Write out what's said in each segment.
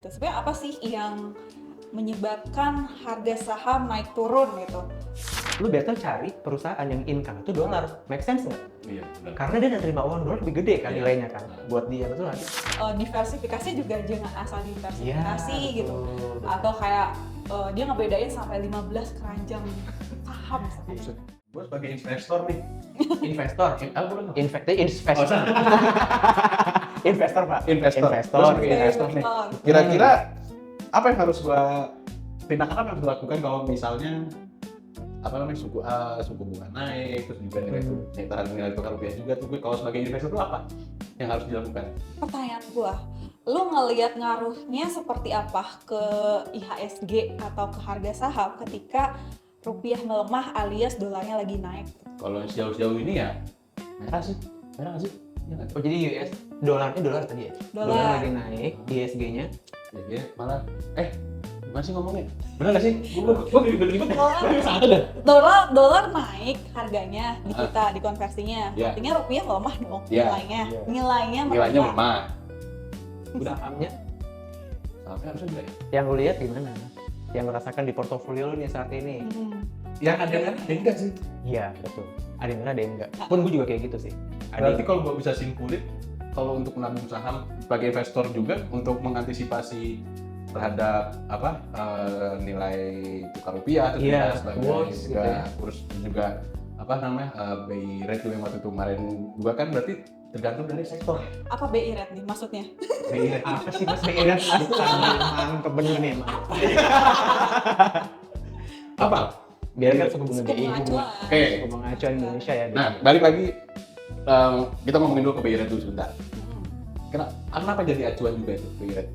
Sebenarnya apa sih yang menyebabkan harga saham naik turun gitu? Lu better cari perusahaan yang income itu dolar, make sense nggak? Iya, benar. Karena dia nerima uang dolar lebih gede kan Iya. nilainya kan, buat dia, betul nggak sih? Diversifikasi juga jangan asal diversifikasi Iya, gitu. betul. Atau kayak dia ngebedain sampai 15 keranjang saham misalkan. Gue sebagai investor nih. Investor, Bukan. investor, investor pak, Investor. investor, Gua sebagai investor. nih. Kira-kira apa yang harus tindakan apa yang harus dilakukan kalau misalnya suku bunga naik, terus juga nilai tukar rupiah juga tuh, kalau sebagai investor itu apa yang harus dilakukan? Pertanyaan gua, lu ngelihat ngaruhnya seperti apa ke IHSG atau ke harga saham ketika rupiah melemah alias dolarnya lagi naik? Kalau sejauh ini ya merah sih, merah nggak sih? Iya nggak? Oh jadi US, dolar tadi ya? Dolar. Lagi naik, ISG-nya. Ya, malah gimana sih ngomongnya? Benar nggak sih? Gue ribet-ribet. Dolar naik harganya di kita di konversinya, Iya. artinya rupiah melemah dong Iya. nilainya, Iya. nilainya Nilainya melemah. lemah. Sahamnya, Sahamnya harusnya juga ya. yang lu lihat gimana? Yang lu rasakan di portofolio lu nih saat ini? Yang ada enggak sih? Iya, betul. Ada yang benar, ada yang enggak. Pun gue juga kayak gitu sih. Berarti kalau gue bisa simpulin, kalau untuk menabung saham sebagai investor juga untuk mengantisipasi terhadap nilai tukar rupiah, terus Iya, juga sebagai kurs gitu juga ya. kurs juga BI rate yang waktu itu kemarin juga kan berarti tergantung dari sektor. Apa BI rate nih maksudnya? BI rate Apa sih mas BI? Mantep bener nih emang. apa? Biar kan suku bunga Suku BI, bunga acuan. Oke. suku bunga acuan Indonesia ya. Nah, balik lagi kita ngomongin dulu ke BI rate dulu sebentar. Kenapa jadi acuan juga itu BI rate?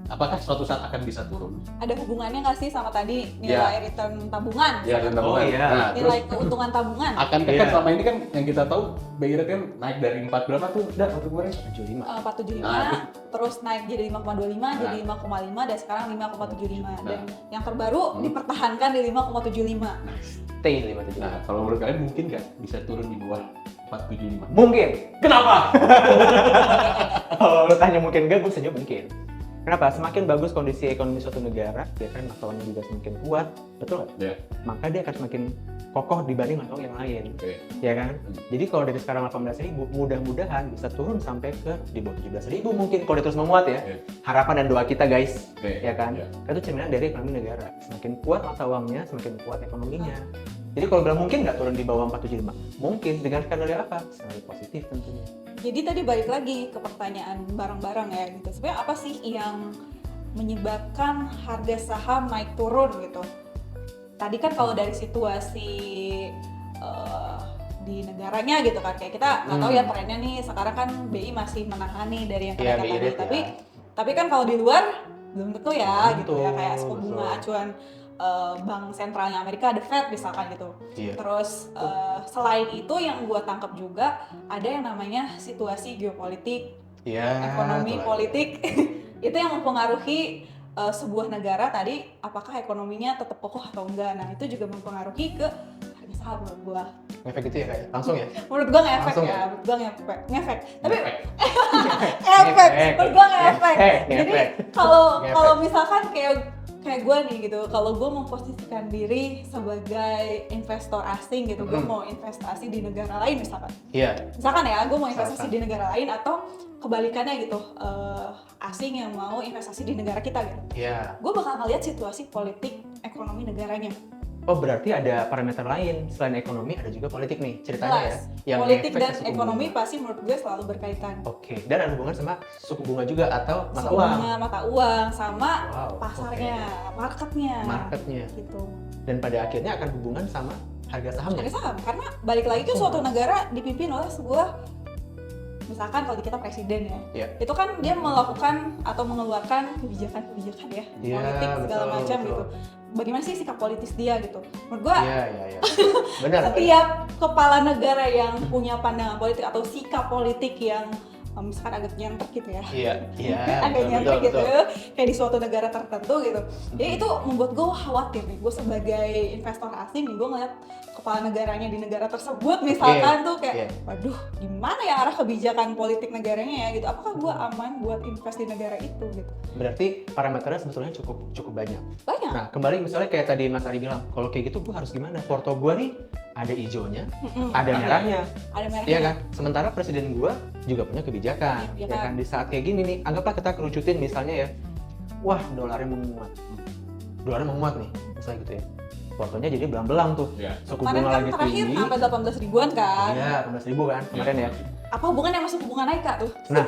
Apakah suatu saat akan bisa turun? Ada hubungannya nggak sih sama tadi nilai return tabungan? Ya, dan tabungan. Oh, iya. Nah, Nilai terus keuntungan tabungan? akankah Iya. kan selama ini kan yang kita tahu BI rate kan naik dari 4 berapa tuh? Udah waktu kemarin 75. 475, Nah, terus naik jadi 5,25, jadi 5,5 dan sekarang 5,75. Dan yang terbaru dipertahankan di 5,75. Stay 575. Nah, kalau menurut kalian mungkin nggak bisa turun di bawah 475? Mungkin. Kenapa? Kalau lu tanya mungkin enggak, gue bisa jawab mungkin. Kenapa? Semakin bagus kondisi ekonomi suatu negara, ya kan mata uangnya juga semakin kuat, betul nggak? Ya. Maka dia akan semakin kokoh dibanding mata uang yang lain, Oke. ya kan? Jadi kalau dari sekarang 18.000, mudah-mudahan bisa turun sampai ke di bawah 17.000 mungkin kalau dia terus menguat ya. Oke. Harapan dan doa kita guys, Oke. ya kan? Ya. Itu cerminan dari ekonomi negara. Semakin kuat mata uangnya, semakin kuat ekonominya. Jadi kalau bilang mungkin nggak turun di bawah 475, mungkin dengan dari apa? Selalu positif tentunya. Jadi tadi balik lagi ke pertanyaan barang-barang ya gitu. Sebenarnya apa sih yang menyebabkan harga saham naik turun gitu? Tadi kan kalau dari situasi di negaranya gitu kan, kayak kita nggak tahu ya trennya nih. Sekarang kan BI masih menahan nih dari yang Iya, kenaikan BI tadi. rate Tapi ya. tapi kan kalau di luar belum tentu ya gitu ya, Betul, kayak suku bunga betul. acuan bank sentralnya Amerika, The Fed misalkan gitu. Iya. Terus selain itu yang gue tangkap juga ada yang namanya situasi geopolitik, Iya. ekonomi, betul. politik itu yang mempengaruhi sebuah negara tadi apakah ekonominya tetap kokoh atau enggak. Nah itu juga mempengaruhi ke harga saham menurut gue. Efek itu ya kayak langsung ya. Menurut gue ngefek Langsung ya, ya? menurut gue ngefek. Tapi Efek. efek, menurut gue ngefek. Ngefek, Jadi ngefek. kalau misalkan kayak gue nih gitu, kalau gue memposisikan diri sebagai investor asing gitu, gue mau investasi di negara lain misalkan ya, gue mau investasi di negara lain atau kebalikannya gitu, asing yang mau investasi di negara kita gitu, Iya. gue bakal ngeliat situasi politik ekonomi negaranya. Oh berarti ada parameter lain selain ekonomi, ada juga politik nih ceritanya ya. Jelas, Yang politik ngefek dan ke suku ekonomi bunga. pasti menurut gue selalu berkaitan. Oke, dan ada hubungan sama suku bunga juga atau mata Suku uang. bunga, mata uang, sama Wow, pasarnya, marketnya, Marketnya. gitu. Dan pada akhirnya akan hubungan sama harga sahamnya. Harga saham, karena balik lagi ke suatu negara dipimpin oleh sebuah, misalkan kalau di kita presiden ya, Iya. itu kan dia melakukan atau mengeluarkan kebijakan-kebijakan ya, Iya, politik segala betul, macam betul. gitu. Bagaimana sih sikap politis dia gitu? Menurut gua Iya. Benar. setiap kepala negara yang punya pandangan politik atau sikap politik yang misalkan agak nyentek gitu ya. Iya, agak nyentek gitu, betul. kayak di suatu negara tertentu gitu. Jadi itu membuat gue khawatir nih, gue sebagai investor asing nih, gue ngeliat kepala negaranya di negara tersebut misalkan tuh kayak, waduh gimana ya arah kebijakan politik negaranya ya gitu, apakah gue aman buat invest di negara itu gitu. Berarti parameternya sebetulnya cukup banyak. Nah, Banyak. kembali misalnya kayak tadi Mas Ari bilang, kalau kayak gitu gue harus gimana? Porto gue nih ada hijaunya, ada merahnya. Ada merahnya. Iya kan? Sementara presiden gue juga punya kebijakan. Ya kan? Di saat kayak gini nih, anggaplah kita kerucutin misalnya ya, wah dolarnya menguat. Dolarnya menguat nih, misalnya gitu ya. Portonya jadi belang-belang tuh. Suku Kemarin bunga kan lagi terakhir tinggi. sampai 18 ribuan kan. Iya, 18.000 kan kemarin ya. Apa hubungannya sama suku bunga naik Kak tuh? Nah,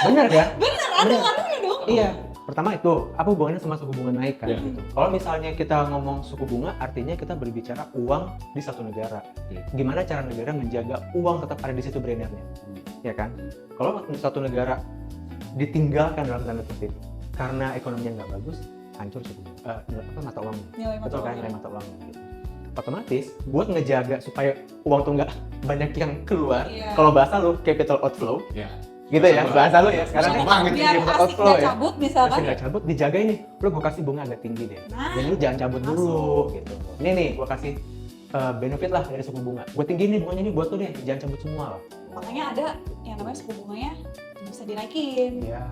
bener ya? Bener, ada ngaruhnya dong. Iya. Pertama itu, apa hubungannya sama suku bunga naik kan? Iya. Gitu. Kalau misalnya kita ngomong suku bunga, artinya kita berbicara uang di satu negara. Gimana cara negara menjaga uang tetap ada di situ beredarnya? Ya kan? Kalau satu negara ditinggalkan dalam tanda kutip karena ekonominya nggak bagus, hancur suku mata uangnya. Betul kan, nilai mata uangnya. Gitu. Otomatis buat ngejaga supaya uang tuh nggak banyak yang keluar. Iya. Kalau bahasa lu capital outflow, gitu ya bahasa lu ya. Sekarang biar capital asik outflow nggak ya. cabut Masih misalkan. nggak cabut, dijaga ini. Lu gue kasih bunga agak tinggi deh. Nah, Dan lu jangan cabut dulu gitu. Ini nih gue kasih benefit lah dari suku bunga. Gue tinggi nih bunganya nih buat lu deh, jangan cabut semua lah. makanya ada yang namanya suku bunganya bisa dinaikin. Iya.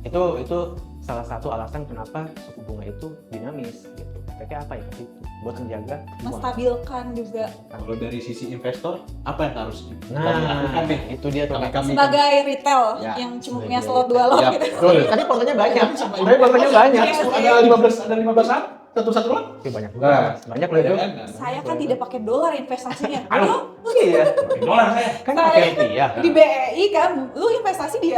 Itu salah satu alasan kenapa suku bunga itu dinamis gitu. Efeknya apa ya ke situ? Buat menjaga uang. Menstabilkan juga. Kalau dari sisi investor, apa yang harus kita Nah, lakukan nih? itu dia tuh. Kami Sebagai retail Ya, yang cuma sebagai punya slot 2 lot Ya, gitu. betul. Tapi portonya banyak. Tapi portonya banyak. Iya, Ada 15 saham, satu lot. Oke, banyak juga. Banyak loh itu. Saya kan tidak pakai dolar investasinya. Aduh, iya. Dolar saya. Kan Saya- pakai rupiah. Di BEI kan, lu investasi di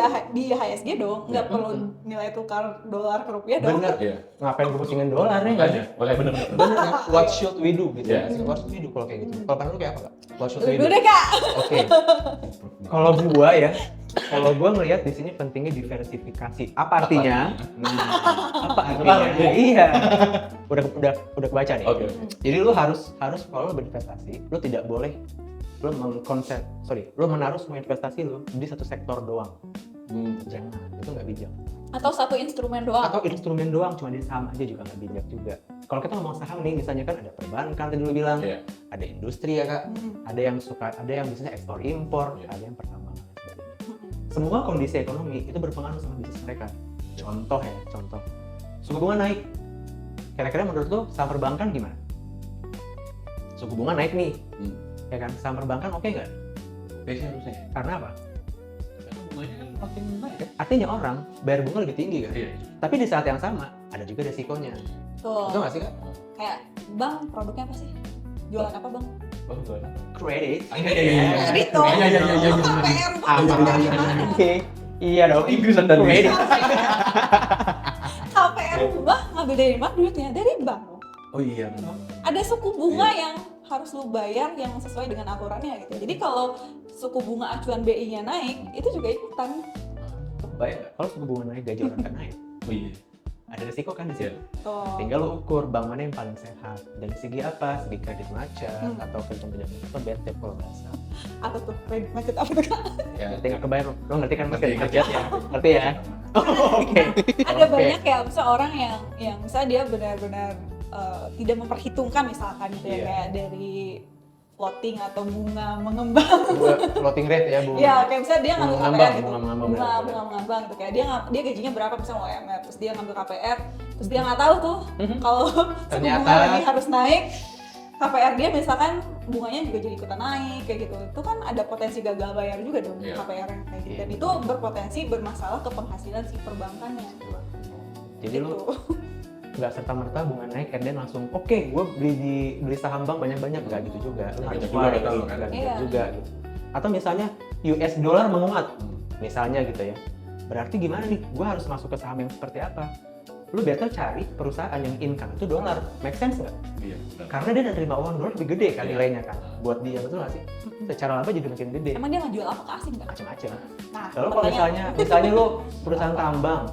HSG dong, nggak perlu nilai tukar dolar ke rupiah dong. Bener. Iya. Ngapain gue pusingin dolar nih? Nggak sih? Boleh bener. Bener kan? What should we do gitu ya? Iya. What should we do kalau kayak gitu? Kalau pandangan lu kayak apa, Kak? What should we Dulu do? deh Kak. Oke. Kalau gua ya, kalau gua ngelihat di sini pentingnya diversifikasi. Apa artinya? Apa artinya? Iya. Udah kebaca nih. Oke. Jadi lu harus kalau lu berinvestasi, lu tidak boleh lu menaruh semua investasi lu di satu sektor doang. Jangan, itu nggak bijak. Atau satu instrumen doang. Atau instrumen doang, cuma di saham aja juga nggak bijak juga. Kalau kita ngomong saham nih, misalnya kan ada perbankan tadi lu bilang, Iya. ada industri ya Kak, ada yang biasanya ekspor impor, Iya. ada yang pertambangan dan sebagainya. Semua kondisi ekonomi itu berpengaruh sama bisnis mereka. Contoh, suku bunga naik. Kira-kira menurut lu saham perbankan gimana? Suku bunga naik nih, ya kan? Saham perbankan oke nggak? Biasanya harusnya. Karena apa? Karena bunganya kan makin naik kan? Artinya orang bayar bunga lebih tinggi kan? Iya. Tapi di saat yang sama ada juga resikonya. Tuh. Betul nggak sih Kak? Kayak, Bang, produknya apa sih? Jualan apa Bang? Bagus jualan apa? Kredit. Iya. Kredit dong. Iya. KPR Bang. Oke. Iya dong. Inggrisan dan Kredit. KPR Bang ngambil dari mana duitnya? Dari bank. Oh iya. Ada suku bunga yang harus lu bayar yang sesuai dengan aturannya gitu. Jadi kalau suku bunga acuan BI-nya naik, itu juga ikutan. Bayar. Kalau suku bunga naik, gaji orang kan naik. Oh iya. Ada resiko kan di situ. Tuh. Tinggal lo ukur bank mana yang paling sehat. Dari segi apa? Segi kredit macet atau pinjam-pinjam atau bad debt kalau bahasa. Atau tuh kredit macet apa tuh Kak? Ya. Ngerti nggak kebayar? Lo ngerti kan mas Ngerti, kredit macet ya? Ngerti ya? Oke. Ada Oke. banyak ya, misalnya orang yang misalnya dia benar-benar tidak memperhitungkan misalkan gitu ya, Iya. kayak dari floating atau bunga mengembang. Floating rate ya bu. Iya, kayak misalnya dia ngambil Bunga KPR mengambang, gitu. bunga mengambang, Bunga benar. mengambang gitu, kayak dia gajinya berapa misalnya UMR, terus dia ngambil KPR, terus dia nggak tahu tuh kalau suku Ternyata- bunga lagi harus naik, KPR dia misalkan bunganya juga jadi ikutan naik kayak gitu. Itu kan ada potensi gagal bayar juga dong Iya. KPR kayak gitu. Iya. Dan itu berpotensi bermasalah ke penghasilan si perbankannya. Jadi Gitu. lo nggak serta merta bunga naik and then langsung oke gue beli saham bank banyak juga gitu juga. Lo harus Banyak juga wise, kata lo kan. nggak gitu Iya. juga gitu. Atau misalnya US dollar menguat misalnya gitu ya, berarti gimana nih gue harus masuk ke saham yang seperti apa? Lu better cari perusahaan yang income itu dolar, make sense nggak? Iya. benar. Karena dia nerima uang dolar lebih gede kan Iya. nilainya kan buat dia, betul nggak sih? Secara laba jadi makin gede, Emang dia ngejual apa ke asing nggak? macam-macam. Nah, Lalu kalau misalnya lu perusahaan tambang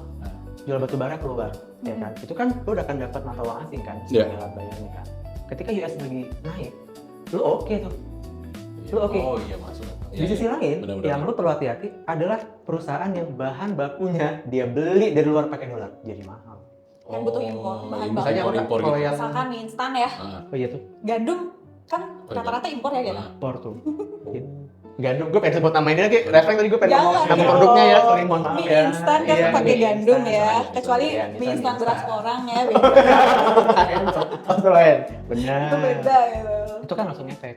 jual batu bara keluar, ya kan? Itu kan lu udah akan dapat mata uang asing kan, Iya. sebagai alat bayarnya kan. Ketika US lagi naik, lu oke tuh. Lu oke. Oh iya masuk. Di sisi lain, Benar-benar. yang lu perlu hati-hati adalah perusahaan yang bahan bakunya dia beli dari luar pakai dolar, jadi mahal. Yang butuh impor, bahan baku. Misalnya impor kalau gitu. yang Misalkan mie instan ya, oh iya tuh, gandum kan rata-rata impor ya gitu. impor tuh. Gandum, gue pengen sebut nama ini lagi, refleks tadi gue pengen ngomong Jangan nama dong. produknya ya, sorry mohon maaf Mie ya. instan kan Iya, pakai mie gandum instan. ya, Iya, kecuali iya, mie misalnya instan mie beras instan. orang ya, beda. Itu lain, benar. Itu beda gitu. Itu kan langsung efek.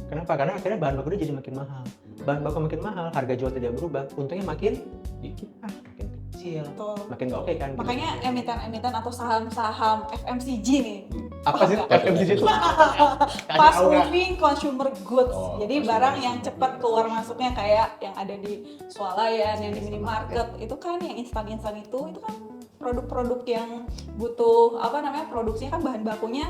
Kenapa? Karena akhirnya bahan baku dia jadi makin mahal. Bahan baku makin mahal, harga jual tidak berubah, untungnya makin dikit, makin kecil, Betul. makin nggak oke kan. Makanya emiten-emiten atau saham-saham FMCG nih, apa sih FMCG itu? fast moving consumer goods. Oh, Jadi fast barang moving. yang cepat keluar masuknya kayak yang ada di swalayan, yang di minimarket, itu kan yang instan-instan itu kan produk-produk yang butuh apa namanya, produksinya kan bahan bakunya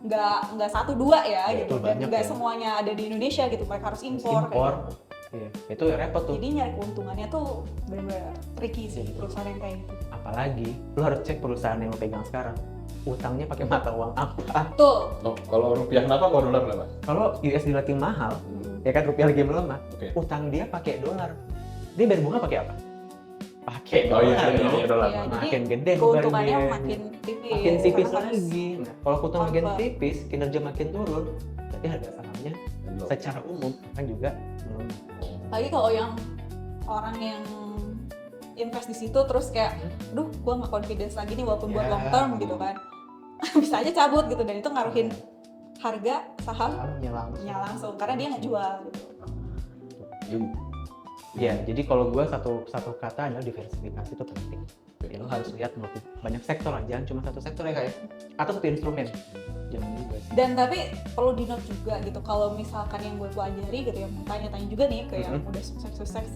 nggak satu dua ya Ya, gitu, itu dan banyak nggak ya. semuanya ada di Indonesia gitu, mereka harus impor. Impor. Kayak gitu. Iya, itu repot tuh. Jadi nyari keuntungannya tuh benar-benar tricky sih perusahaan yang kayak gitu. Apalagi lu harus cek perusahaan yang lu pegang sekarang, utangnya pakai mata uang apa. Tuh. Oh, kalau rupiah kenapa, kalau dolar kenapa? Kalau USD lagi mahal, ya kan rupiah lagi melemah, Oke. utang dia pakai dolar. Dia bayar bunga pakai apa? Pakai Oh iya, dolar. iya, dolar. Iya, Makin jadi gede keuntungannya bebannya. makin tipis. Makin tipis karena harus lagi. Nah, kalau keuntungan makin convert. tipis, kinerja makin turun, berarti harga sahamnya secara umum kan juga melemah. Lagi kalau yang orang yang invest di situ terus kayak, aduh, gua nggak confidence lagi nih walaupun buat Ya. long term gitu kan, bisa aja cabut gitu, dan itu ngaruhin harga sahamnya Sahamnya langsung. karena dia ngejual gitu. Ya, jadi kalau gua satu kata adalah diversifikasi itu penting. Ya, lo harus lihat banyak sektor lah, jangan cuma satu sektor ya kayak atau satu instrumen. Jangan juga sih. Dan tapi perlu di note juga gitu, kalau misalkan yang gue pelajari gitu ya, mau tanya-tanya juga nih ke yang udah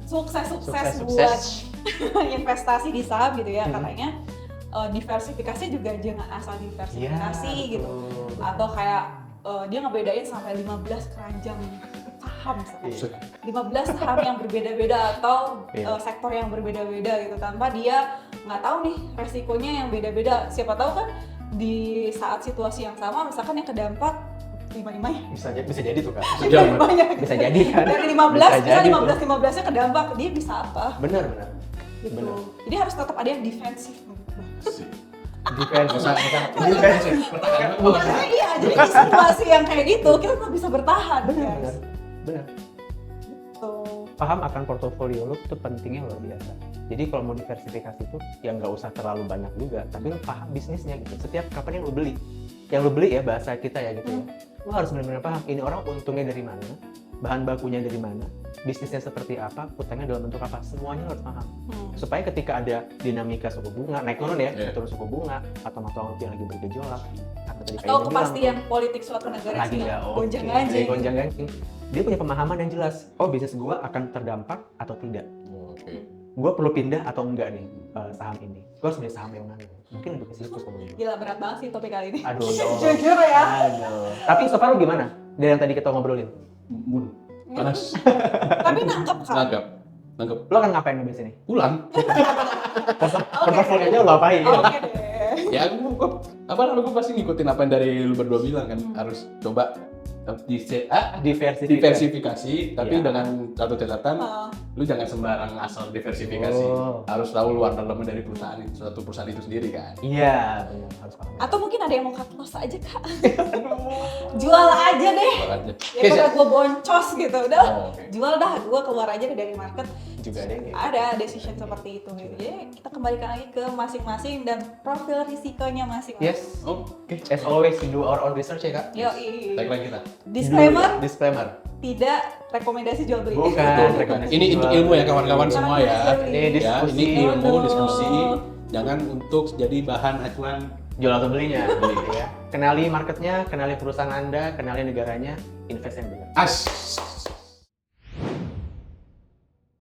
sukses buat investasi di saham gitu ya, katanya diversifikasi juga jangan asal diversifikasi Ya, gitu, atau kayak dia ngebedain sampai 15 keranjang saham, Iya. 15 saham yang berbeda-beda atau Iya. sektor yang berbeda-beda gitu, tanpa dia nggak tahu nih resikonya yang beda-beda. Siapa tahu kan di saat situasi yang sama, misalkan yang kedampak 5-5 ya, Bisa jadi tuh Kak. Jangan. banyak Bisa jadi kan. dari 15 Bisa bisa jadi 15-15 nya kedampak, dia bisa apa Benar. gitu. Benar. Jadi harus tetap ada yang defensif. Defense. Makanya iya, jadi di situasi yang kayak gitu kita tetap bisa bertahan. guys. Benar. Tuh. Paham akan portofolio lu itu pentingnya luar biasa. Jadi kalau mau diversifikasi itu ya nggak usah terlalu banyak juga, tapi lu paham bisnisnya gitu. Setiap kapan yang lu beli ya bahasa kita ya gitu ya. Lu harus benar-benar paham ini orang untungnya dari mana, bahan bakunya dari mana, bisnisnya seperti apa, utangnya dalam bentuk apa, semuanya lu harus paham. Supaya ketika ada dinamika suku bunga naik turun ya, turun suku bunga atau mata uang rupiah lagi bergejolak atau tadi Atau kepastian politik suatu negara lagi nggak oke, gonjang-ganjing. gonjang-ganjing. Dia punya pemahaman yang jelas. Oh, bisnis gua akan terdampak atau tidak. Gue perlu pindah atau enggak nih saham ini. Gue harus beli saham yang mana? Mungkin lebih ke situ sebenarnya. Gila, berat banget sih topik kali ini. Aduh, Jujur ya. Aduh. Tapi so far lu gimana? Dari yang tadi kita ngobrolin. Panas. Tapi nangkep kan? Nangkep. Lo kan ngapain habis ini? Pulang. Portofolionya lo apain? Oke deh. Ya gue pasti ngikutin apa yang dari lu berdua bilang kan. Harus coba diversifikasi, tapi Iya. dengan satu catatan, lu jangan sembarang asal diversifikasi. Oh. Harus tahu luar dalamnya dari perusahaan itu, suatu perusahaan itu sendiri kan. Iya, benar, harus paham. Atau mungkin ada yang mau cut loss aja kak. Jual aja deh. Jual aja. Ya pada gue boncos gitu, udah Oh, oke. jual dah, gue keluar aja dari market. Juga ada yang Ada decision seperti itu gitu. Jadi kita kembalikan lagi ke masing-masing dan profil risikonya masing-masing. Yes, Oke. as always do our own research ya kak. Yoi. Tagline kita. Disclaimer, tidak rekomendasi jual beli. Bukan rekomendasi Ini untuk jual. ilmu ya kawan-kawan semua ya. Ini Ya, diskusi. ini ilmu Aduh. diskusi. Jangan untuk jadi bahan acuan. Jual atau belinya, ya. Kenali marketnya, kenali perusahaan Anda, kenali negaranya, invest yang benar. As.